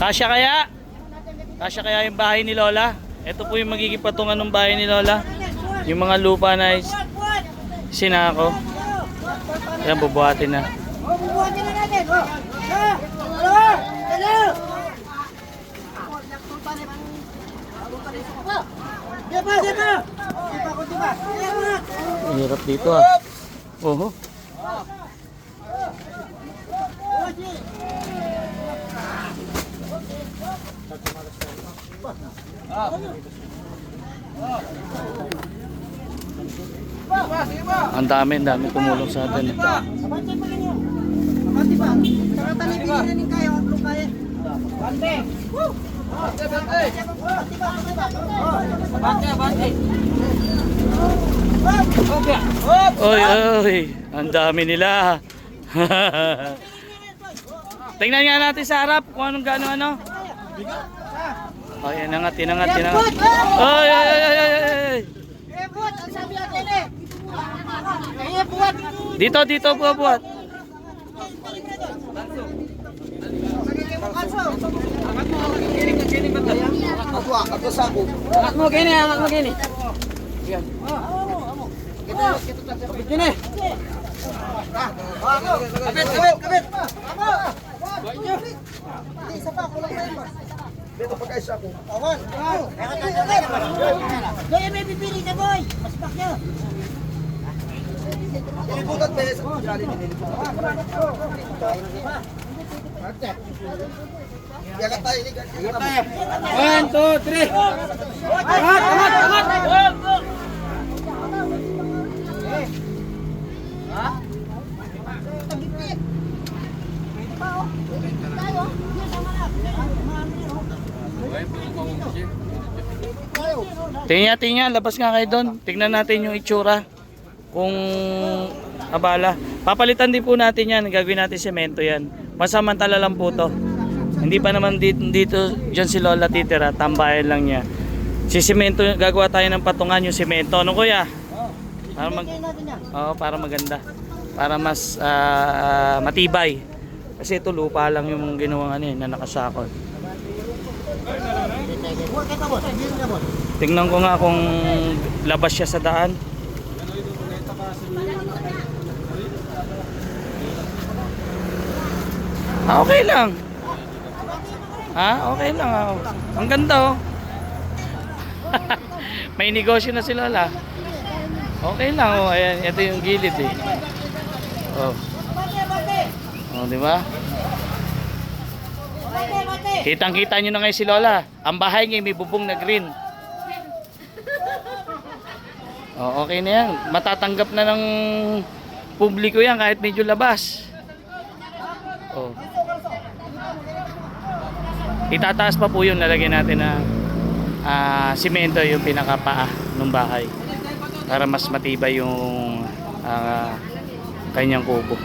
Kasya kaya? Kasya kaya yung bahay ni Lola? Ito po yung magiging patungan ng bahay ni Lola. Yung mga lupa na sinako. Yan, bubuhatin na. Bubuhatin na natin. Ang hirap dito ah. Oho. Ang dami tumulong sa atin. Abante pa. Saka talibigin na kayo ang lukay. Abante. Abante. Oy, oy. Ang dami nila. Tingnan nga natin sa harap kung anong gano'n ano. Oh, yan angat. Oy, oy, oy, oy, oy. Ebot, ang sabi natin eh. Ebot. Dito buhat. Angat mo gini. Yan. Gini. Kapit. Isa pa, kulang na yun. Dito pagkaisa ko. Awan. Boy, may pipili ka, boy. Maspak nyo. Iliputan, bes. Yagat tayo, ligat. 1, 2, 3. Angat. Ha? Tingnan, labas nga kayo doon. Tingnan natin yung itsura. Kung abala. Papalitan din po natin yan. Gagawin natin semento yan. Masamantala lang po to. Hindi pa naman dito dyan si Lola titira. Tambayan lang niya. Si semento, gagawa tayo ng patungan yung semento. Ano kuya? Para maganda. Para mas matibay. Kasi ito lupa lang yung ginawang na nakasakot. Tingnan ko nga kung labas siya sa daan. Okay lang. Okay lang. Ang ganda oh. May negosyo na si Lola. Okay lang oh. Ayan, ito yung gilid eh. Oh. Oh, di ba? Kitang-kita nyo na ngayon si Lola. Ang bahay niya may bubong na green. Oh, okay na yan. Matatanggap na ng publiko yan kahit medyo labas. Oh. Itataas pa po yun. Lalagyan natin na simento yung pinakapaa ng bahay. Para mas matibay yung kanyang kubo.